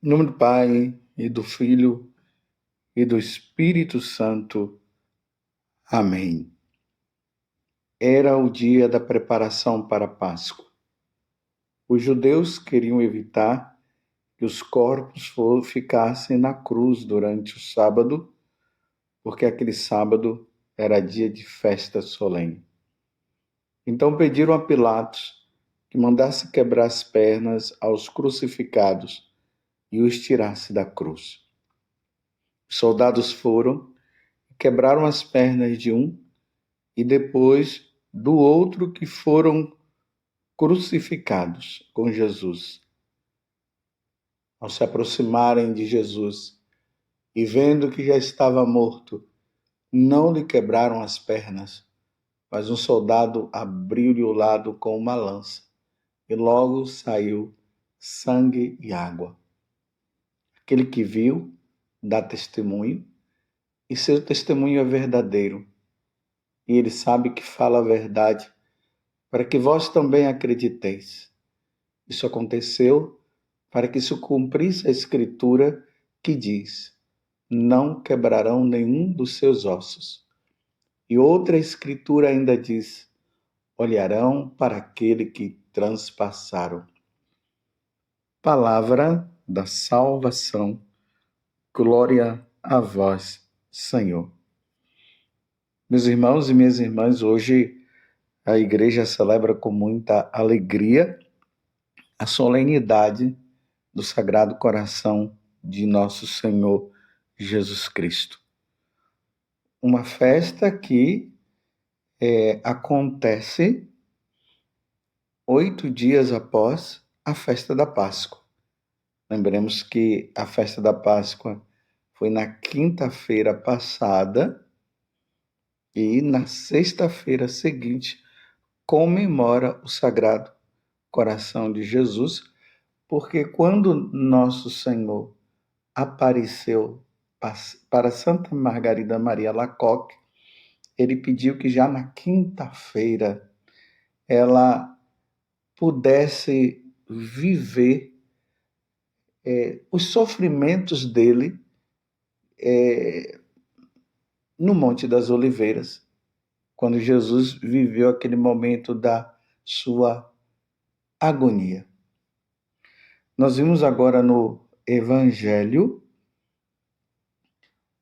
Em nome do Pai, e do Filho, e do Espírito Santo. Amém. Era o dia da preparação para a Páscoa. Os judeus queriam evitar que os corpos ficassem na cruz durante o sábado, porque aquele sábado era dia de festa solene. Então pediram a Pilatos que mandasse quebrar as pernas aos crucificados e os tirasse da cruz. Os soldados foram, quebraram as pernas de um e depois do outro que foram crucificados com Jesus. Ao se aproximarem de Jesus e vendo que já estava morto, não lhe quebraram as pernas, mas um soldado abriu-lhe o lado com uma lança e logo saiu sangue e água. Aquele que viu dá testemunho e seu testemunho é verdadeiro. E ele sabe que fala a verdade, para que vós também acrediteis. Isso aconteceu para que se cumprisse a escritura que diz: não quebrarão nenhum dos seus ossos. E outra escritura ainda diz: olharão para aquele que transpassaram. Palavra da salvação. Glória a vós, Senhor. Meus irmãos e minhas irmãs, hoje a igreja celebra com muita alegria a solenidade do Sagrado Coração de Nosso Senhor Jesus Cristo. Uma festa que acontece 8 dias após a festa da Páscoa. Lembremos que a festa da Páscoa foi na quinta-feira passada e na sexta-feira seguinte comemora o Sagrado Coração de Jesus, porque quando Nosso Senhor apareceu para Santa Margarida Maria Alacoque, ele pediu que já na quinta-feira ela pudesse viver os sofrimentos dele no Monte das Oliveiras, quando Jesus viveu aquele momento da sua agonia. Nós vimos agora no Evangelho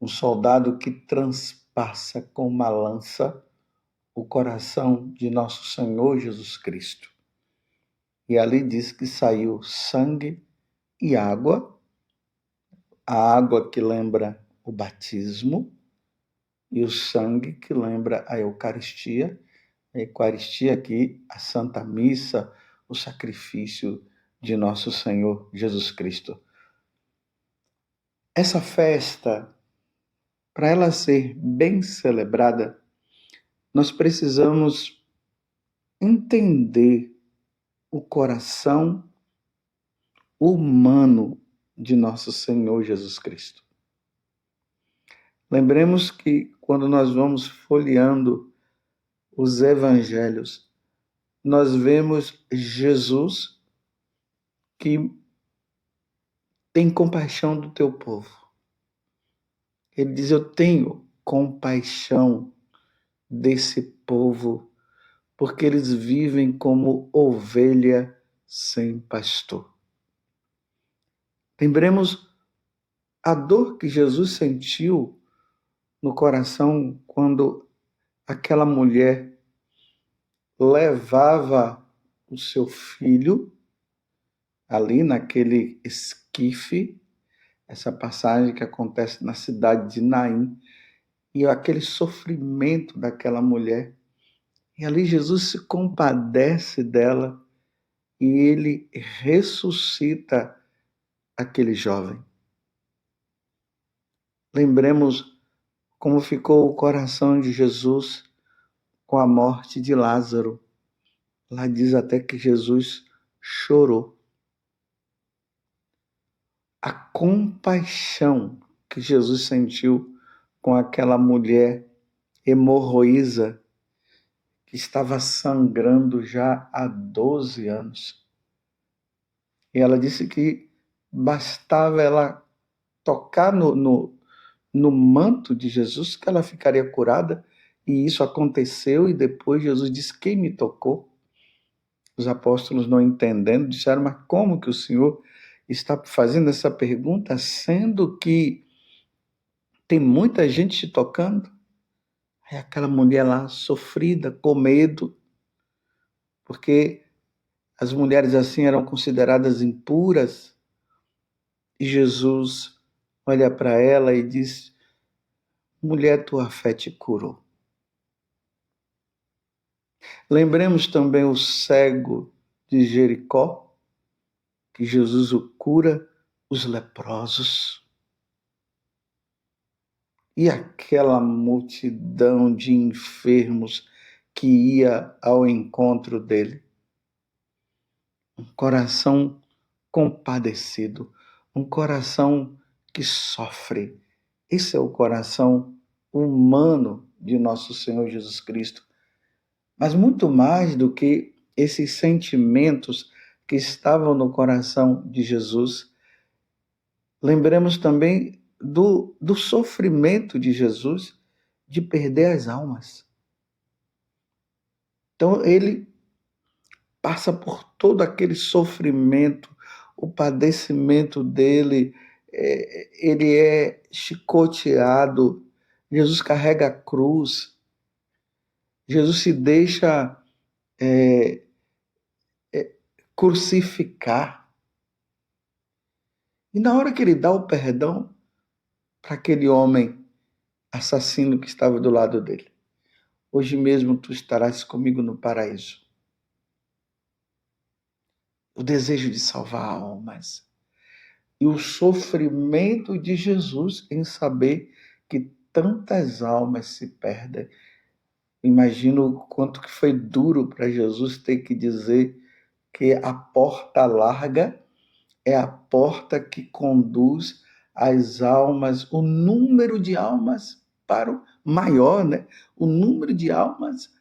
um soldado que transpassa com uma lança o coração de nosso Senhor Jesus Cristo. E ali diz que saiu sangue e água, a água que lembra o batismo e o sangue que lembra a Eucaristia aqui, a Santa Missa, o sacrifício de nosso Senhor Jesus Cristo. Essa festa, para ela ser bem celebrada, nós precisamos entender o coração humano de nosso Senhor Jesus Cristo. Lembremos que quando nós vamos folheando os evangelhos, nós vemos Jesus que tem compaixão do teu povo. Ele diz: eu tenho compaixão desse povo, porque eles vivem como ovelha sem pastor. Lembremos a dor que Jesus sentiu no coração quando aquela mulher levava o seu filho ali naquele esquife, essa passagem que acontece na cidade de Naim, e aquele sofrimento daquela mulher. E ali Jesus se compadece dela e ele ressuscita aquele jovem. Lembremos como ficou o coração de Jesus com a morte de Lázaro. Lá diz até que Jesus chorou. A compaixão que Jesus sentiu com aquela mulher hemorroísa que estava sangrando já há 12 anos. E ela disse que bastava ela tocar no manto de Jesus que ela ficaria curada, e isso aconteceu, e depois Jesus disse: quem me tocou? Os apóstolos, não entendendo, disseram: mas como que o Senhor está fazendo essa pergunta, sendo que tem muita gente te tocando? Aí aquela mulher lá, sofrida, com medo, porque as mulheres assim eram consideradas impuras, e Jesus olha para ela e diz: mulher, tua fé te curou. Lembremos também o cego de Jericó, que Jesus o cura, os leprosos. E aquela multidão de enfermos que ia ao encontro dele. Um coração compadecido, um coração que sofre. Esse é o coração humano de nosso Senhor Jesus Cristo. Mas muito mais do que esses sentimentos que estavam no coração de Jesus, lembremos também do sofrimento de Jesus de perder as almas. Então, ele passa por todo aquele sofrimento, o padecimento dele, ele é chicoteado, Jesus carrega a cruz, Jesus se deixa crucificar. E na hora que ele dá o perdão para aquele homem assassino que estava do lado dele: hoje mesmo tu estarás comigo no paraíso. O desejo de salvar almas. E o sofrimento de Jesus em saber que tantas almas se perdem. Imagino o quanto que foi duro para Jesus ter que dizer que a porta larga é a porta que conduz as almas, o número de almas para o maior, né? O número de almas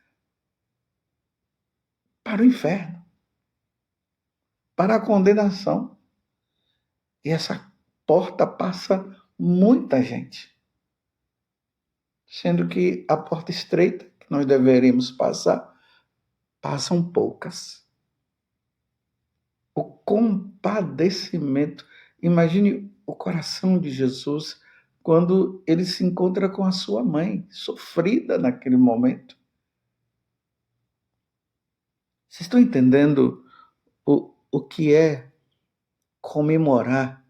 para o inferno, para a condenação. E essa porta passa muita gente, sendo que a porta estreita que nós deveríamos passar, passam poucas. O compadecimento. Imagine o coração de Jesus quando ele se encontra com a sua mãe, sofrida naquele momento. Vocês estão entendendo o que é comemorar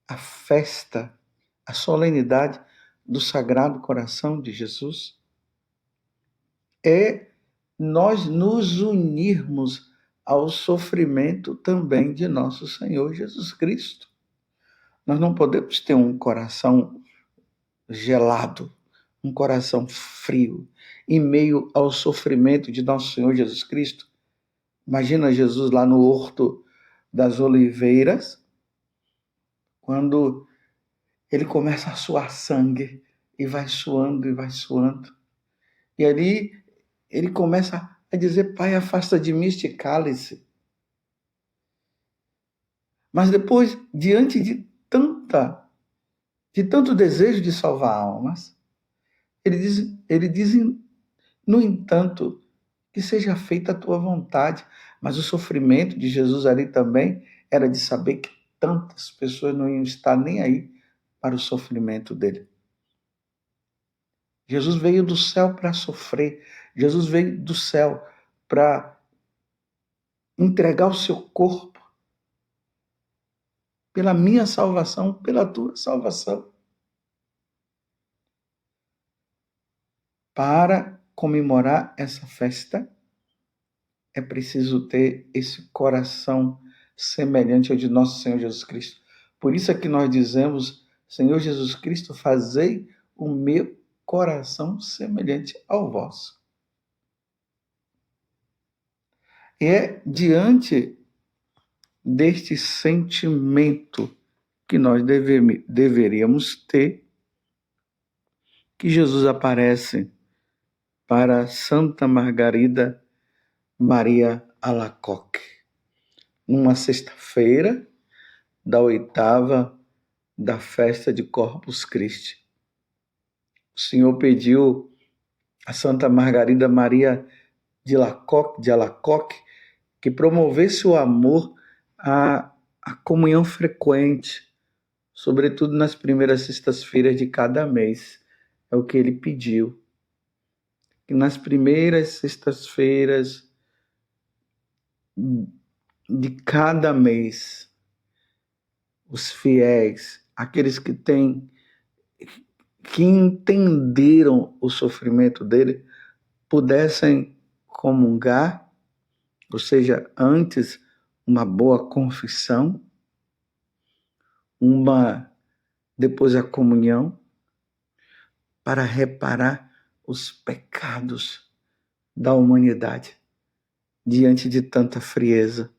a festa, a solenidade do Sagrado Coração de Jesus? É nós nos unirmos ao sofrimento também de nosso Senhor Jesus Cristo. Nós não podemos ter um coração gelado, um coração frio, em meio ao sofrimento de nosso Senhor Jesus Cristo. Imagina Jesus lá no Horto das Oliveiras, quando ele começa a suar sangue, e vai suando, e vai suando. E ali ele começa a dizer: Pai, afasta de mim este cálice. Mas depois, diante de tanto desejo de salvar almas, ele diz, no entanto, que seja feita a tua vontade. Mas o sofrimento de Jesus ali também era de saber que tantas pessoas não iam estar nem aí para o sofrimento dele. Jesus veio do céu para sofrer. Jesus veio do céu para entregar o seu corpo pela minha salvação, pela tua salvação. Para comemorar essa festa, é preciso ter esse coração semelhante ao de nosso Senhor Jesus Cristo. Por isso é que nós dizemos: Senhor Jesus Cristo, fazei o meu coração semelhante ao vosso. E é diante deste sentimento que nós deveríamos ter que Jesus aparece para Santa Margarida Maria Alacoque, numa sexta-feira, da oitava da festa de Corpus Christi. O Senhor pediu a Santa Margarida Maria de Alacoque que promovesse o amor à comunhão frequente, sobretudo nas primeiras sextas-feiras de cada mês. É o que ele pediu. Que nas primeiras sextas-feiras de cada mês, os fiéis, aqueles que entenderam o sofrimento dele, pudessem comungar, ou seja, antes uma boa confissão, depois a comunhão, para reparar os pecados da humanidade diante de tanta frieza.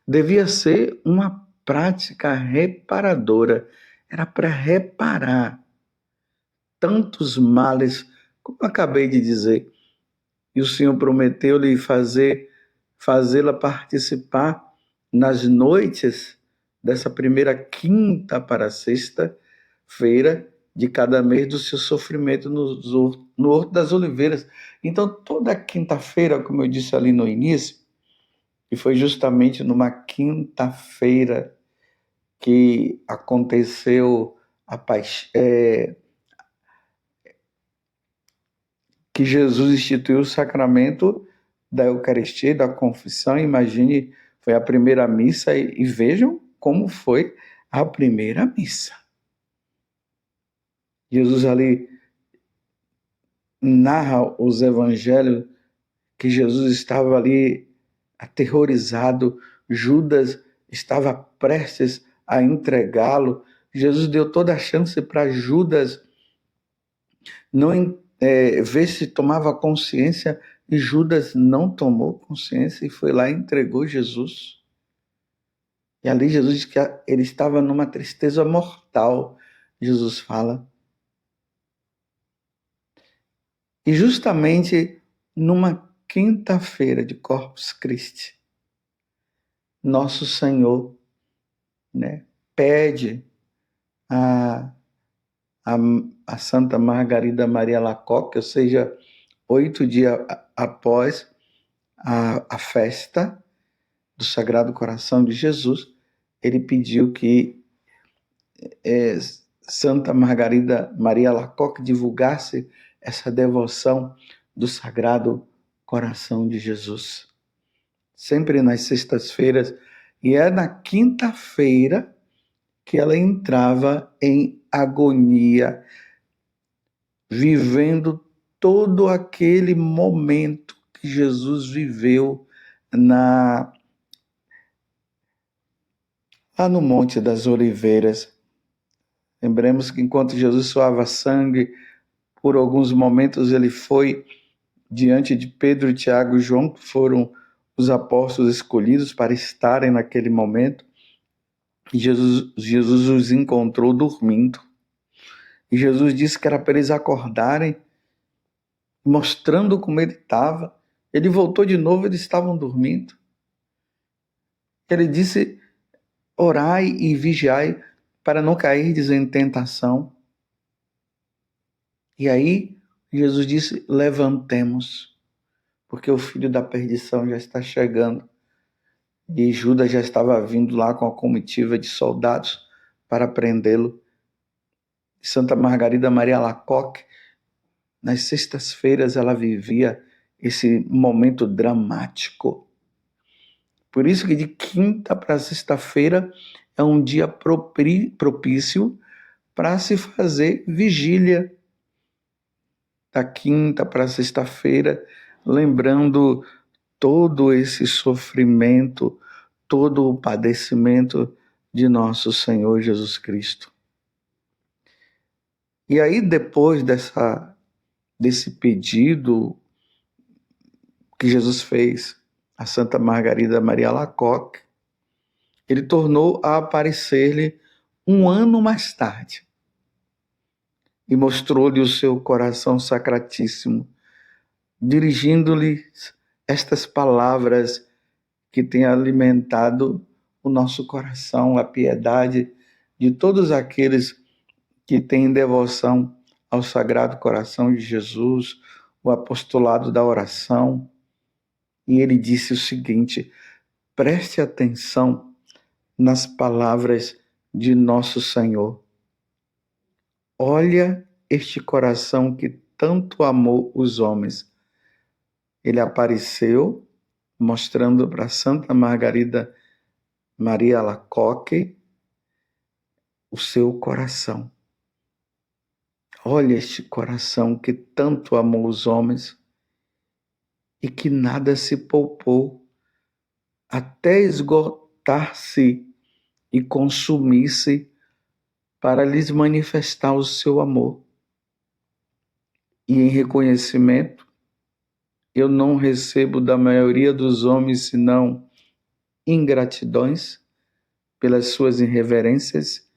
Devia ser uma prática reparadora, era para reparar tantos males, como eu acabei de dizer. E o Senhor prometeu-lhe fazê-la participar nas noites dessa primeira quinta para sexta-feira de cada mês do seu sofrimento no Horto das Oliveiras. Então, toda quinta-feira, como eu disse ali no início, e foi justamente numa quinta-feira que aconteceu que Jesus instituiu o sacramento da Eucaristia, da confissão. Imagine, foi a primeira missa e vejam como foi a primeira missa. Jesus ali narra os evangelhos que Jesus estava ali aterrorizado, Judas estava prestes a entregá-lo. Jesus deu toda a chance para Judas não ver se tomava consciência, e Judas não tomou consciência e foi lá e entregou Jesus. E ali Jesus diz que ele estava numa tristeza mortal, Jesus fala. E justamente numa quinta-feira de Corpus Christi, nosso Senhor, pede a Santa Margarida Maria Alacoque, ou seja, 8 dias após a festa do Sagrado Coração de Jesus, ele pediu que Santa Margarida Maria Alacoque divulgasse essa devoção do Sagrado Coração de Jesus. Sempre nas sextas-feiras, e é na quinta-feira que ela entrava em agonia, vivendo todo aquele momento que Jesus viveu lá no Monte das Oliveiras. Lembremos que enquanto Jesus suava sangue, por alguns momentos ele foi diante de Pedro, Tiago e João, que foram os apóstolos escolhidos para estarem naquele momento. E Jesus os encontrou dormindo. E Jesus disse que era para eles acordarem, mostrando como ele estava. Ele voltou de novo, eles estavam dormindo. Ele disse: orai e vigiai para não cairdes em tentação. E aí Jesus disse: levantemos, porque o filho da perdição já está chegando. E Judas já estava vindo lá com a comitiva de soldados para prendê-lo. Santa Margarida Maria Alacoque, nas sextas-feiras, ela vivia esse momento dramático. Por isso que de quinta para sexta-feira é um dia propício para se fazer vigília. Da quinta para sexta-feira, lembrando todo esse sofrimento, todo o padecimento de nosso Senhor Jesus Cristo. E aí, depois desse pedido que Jesus fez a Santa Margarida Maria Alacoque, ele tornou a aparecer-lhe um ano mais tarde e mostrou-lhe o seu coração sacratíssimo, dirigindo-lhe estas palavras que têm alimentado o nosso coração, a piedade de todos aqueles que têm devoção ao Sagrado Coração de Jesus, o apostolado da oração. E ele disse o seguinte: preste atenção nas palavras de nosso Senhor. Olha este coração que tanto amou os homens. Ele apareceu mostrando para Santa Margarida Maria Alacoque o seu coração. Olha este coração que tanto amou os homens e que nada se poupou até esgotar-se e consumir-se para lhes manifestar o seu amor. E em reconhecimento, eu não recebo da maioria dos homens senão ingratidões pelas suas irreverências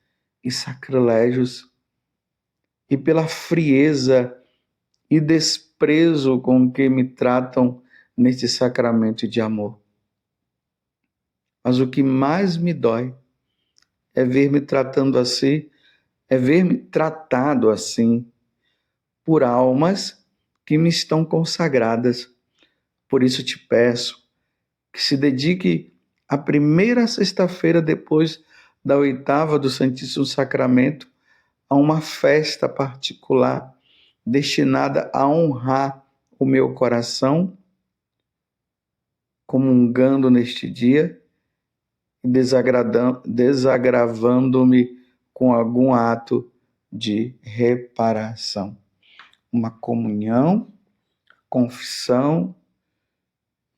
e sacrilégios e pela frieza e desprezo com que me tratam neste sacramento de amor. Mas o que mais me dói é ver-me tratado assim por almas que me estão consagradas. Por isso te peço que se dedique a primeira sexta-feira depois da oitava do Santíssimo Sacramento a uma festa particular destinada a honrar o meu coração, comungando neste dia e desagravando-me com algum ato de reparação. Uma comunhão, confissão,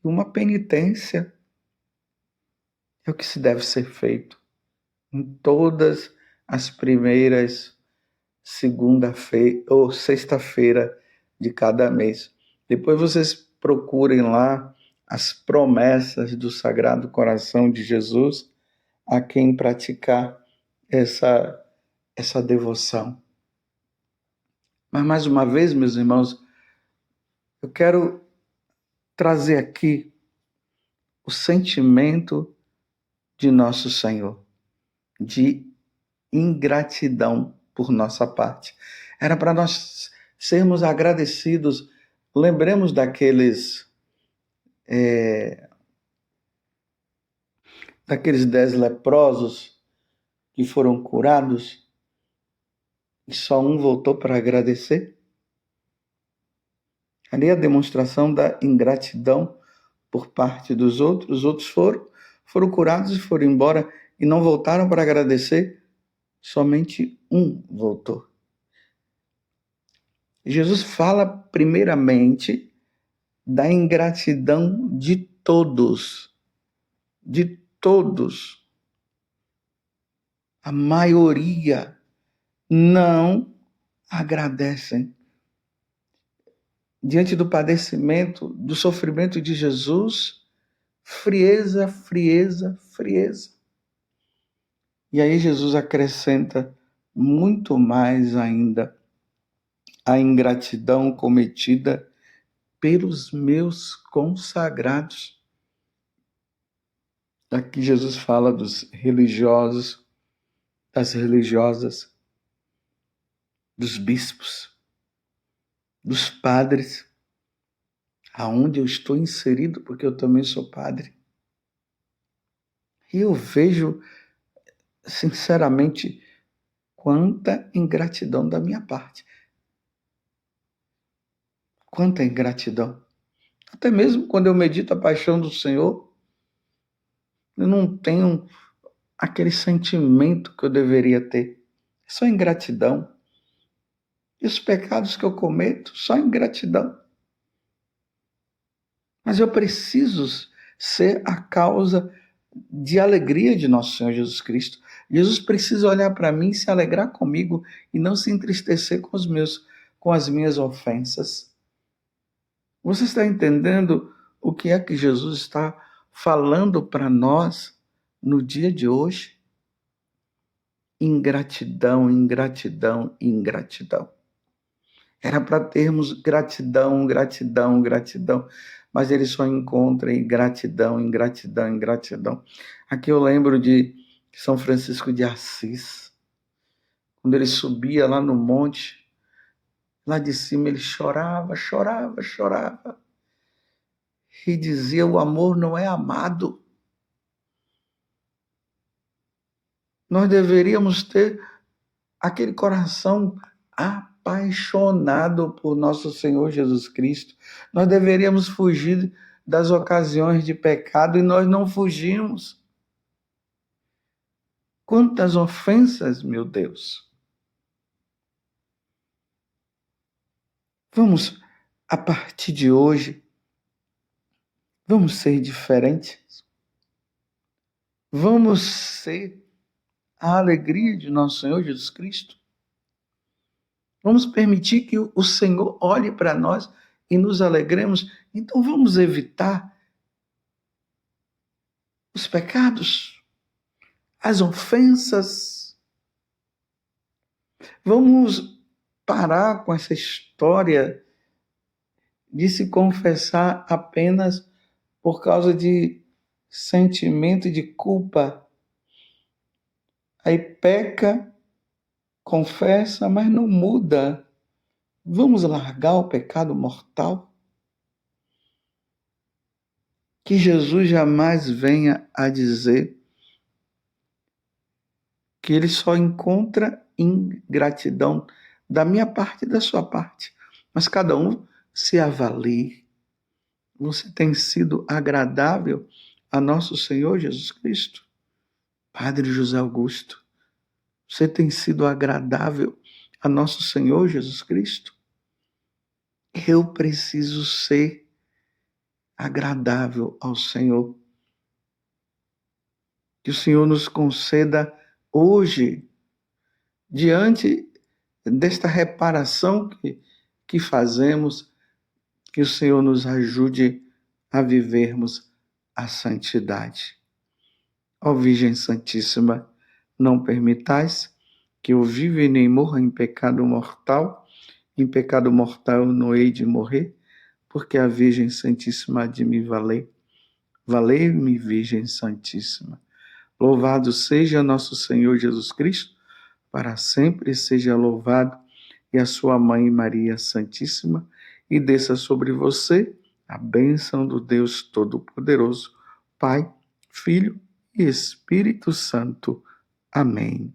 uma penitência é o que se deve ser feito em todas as primeiras segunda-feira ou sexta-feira de cada mês. Depois vocês procurem lá as promessas do Sagrado Coração de Jesus a quem praticar essa devoção. Mas mais uma vez, meus irmãos, eu quero trazer aqui o sentimento de nosso Senhor, de ingratidão por nossa parte. Era para nós sermos agradecidos. Lembremos daqueles 10 leprosos que foram curados e só um voltou para agradecer. Ali é a demonstração da ingratidão por parte dos outros. Os outros foram curados e foram embora e não voltaram para agradecer. Somente um voltou. Jesus fala primeiramente da ingratidão de todos. De todos. A maioria não agradecem. Diante do padecimento, do sofrimento de Jesus, frieza, frieza, frieza. E aí Jesus acrescenta muito mais ainda a ingratidão cometida pelos meus consagrados. Aqui Jesus fala dos religiosos, das religiosas, dos bispos, dos padres, aonde eu estou inserido, porque eu também sou padre. E eu vejo, sinceramente, quanta ingratidão da minha parte. Quanta ingratidão. Até mesmo quando eu medito a paixão do Senhor, eu não tenho aquele sentimento que eu deveria ter. É só ingratidão. E os pecados que eu cometo, só ingratidão. Mas eu preciso ser a causa de alegria de nosso Senhor Jesus Cristo. Jesus precisa olhar para mim e se alegrar comigo e não se entristecer com as minhas ofensas. Você está entendendo o que é que Jesus está falando para nós no dia de hoje? Ingratidão, ingratidão, ingratidão. Era para termos gratidão, gratidão, gratidão, mas ele só encontra em gratidão, em gratidão, em gratidão. Aqui eu lembro de São Francisco de Assis, quando ele subia lá no monte, lá de cima ele chorava, chorava, chorava, e dizia: o amor não é amado. Nós deveríamos ter aquele coração apaixonado por nosso Senhor Jesus Cristo. Nós deveríamos fugir das ocasiões de pecado e nós não fugimos. Quantas ofensas, meu Deus! Vamos, a partir de hoje, vamos ser diferentes. Vamos ser a alegria de nosso Senhor Jesus Cristo. Vamos permitir que o Senhor olhe para nós e nos alegremos. Então vamos evitar os pecados, as ofensas. Vamos parar com essa história de se confessar apenas por causa de sentimento de culpa. Aí peca, confessa, mas não muda. Vamos largar o pecado mortal? Que Jesus jamais venha a dizer que ele só encontra ingratidão da minha parte e da sua parte. Mas cada um se avalie. Você tem sido agradável a nosso Senhor Jesus Cristo? Padre José Augusto, você tem sido agradável a nosso Senhor Jesus Cristo? Eu preciso ser agradável ao Senhor. Que o Senhor nos conceda hoje, diante desta reparação que fazemos, que o Senhor nos ajude a vivermos a santidade. Ó Virgem Santíssima, não permitais que eu viva e nem morra em pecado mortal eu não hei de morrer, porque a Virgem Santíssima há de me valer. Valei-me, Virgem Santíssima. Louvado seja nosso Senhor Jesus Cristo, para sempre seja louvado, e a sua Mãe Maria Santíssima, e desça sobre você a bênção do Deus Todo-Poderoso, Pai, Filho e Espírito Santo. Amém.